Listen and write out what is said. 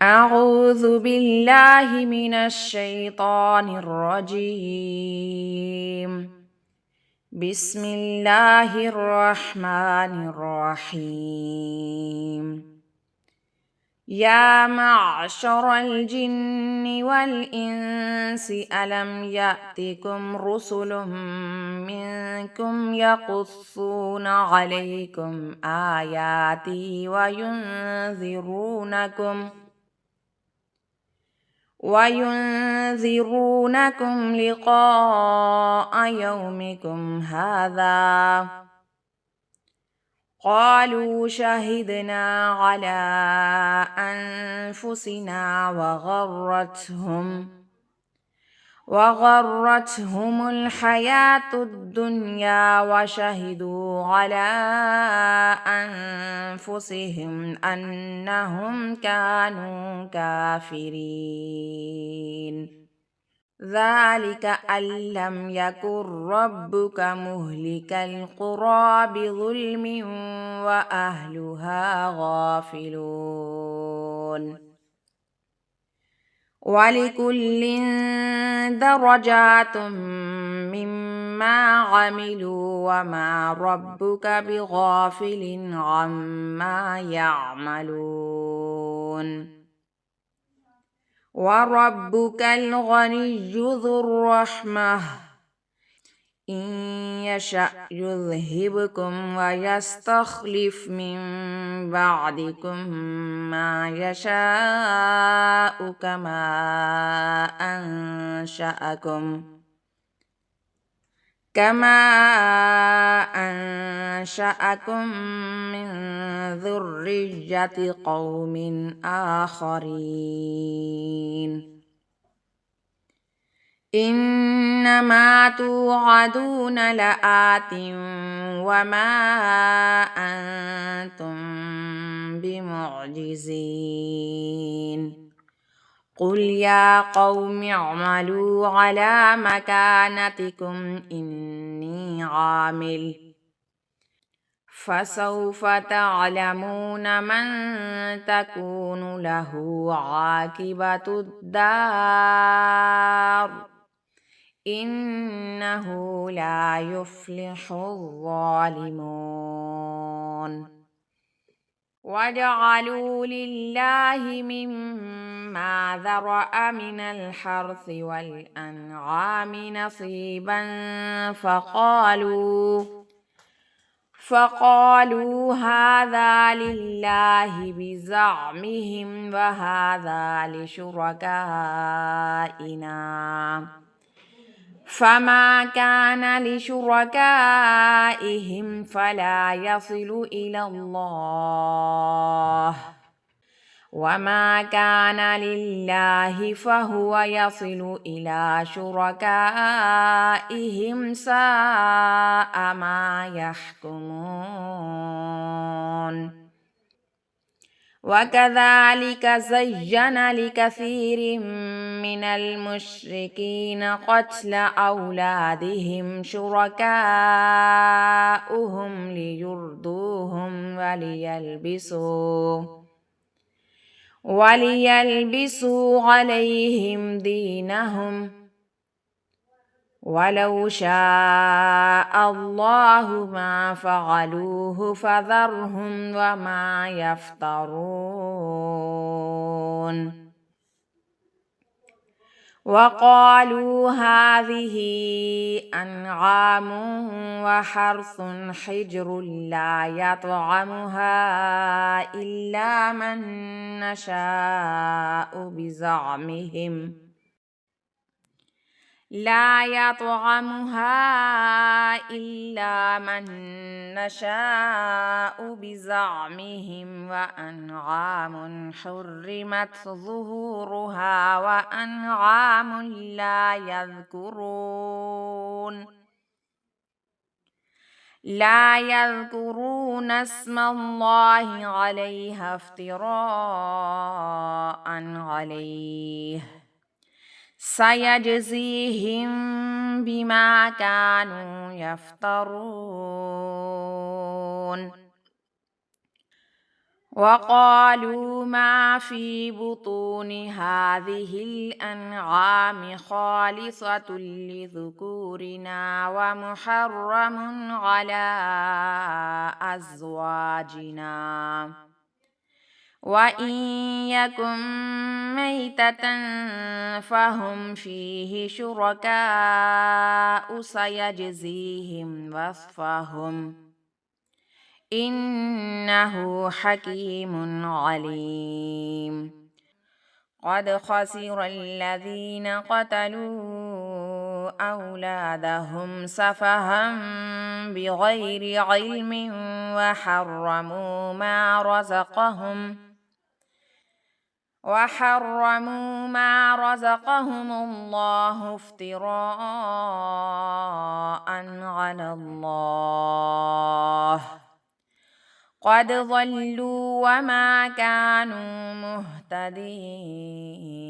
أعوذ بالله من الشيطان الرجيم. بسم الله الرحمن الرحيم. يا معشر الجن والإنس ألم يأتكم رسل منكم يقصون عليكم آياتي وينذرونكم لقاء يومكم هذا؟ قالوا شهدنا على أنفسنا وغرتهم الحياة الدنيا وشهدوا على أنفسهم أنهم كانوا كافرين. ذلك أن لم يكن ربك مهلك القرى بظلم وأهلها غافلون. ولكل درجات مما عملوا وما ربك بغافل عما يعملون. وربك الغني ذو الرحمة إن يشأ يذهبكم ويستخلف من بعدكم ما يشاء كما أنشأكم من ذرية قوم آخرين. إنما توعدون لآت وما أنتم بمعجزين. قل يا قوم اعملوا على مكانتكم إني عامل فسوف تعلمون من تكون له عاقبة الدار إنه لا يفلح الظالمون. وجعلوا لله مما ذرأ من الحرث والأنعام نصيبا فقالوا هذا لله بزعمهم وهذا لشركائنا فما كان لشركائهم فلا يصل إلى الله وما كان لله فهو يصل إلى شركائهم ساء ما يحكمون. وكذلك زين لكثير من المشركين قتل أولادهم شركاؤهم ليردوهم وليلبسوا عليهم دينهم ولو شاء الله ما فعلوه فذرهم وما يفترون. وقالوا هذه أنعام وحرث حجر لا يطعمها إلا من نشاء بزعمهم وأنعام حرمت ظهورها وأنعام لا يذكرون اسم الله عليها افتراء عليه سيجزيهم بما كانوا يفترون. وقالوا ما في بطون هذه الأنعام خالصة لذكورنا ومحرم على أزواجنا وإن يكن ميتة فهم فيه شركاء سيجزيهم وصفهم إنه حكيم عليم قد خسر الذين قتلوا أولادهم سفها بغير علم وحرموا ما رزقهم الله افتراء على الله قد ضلوا وما كانوا مهتدين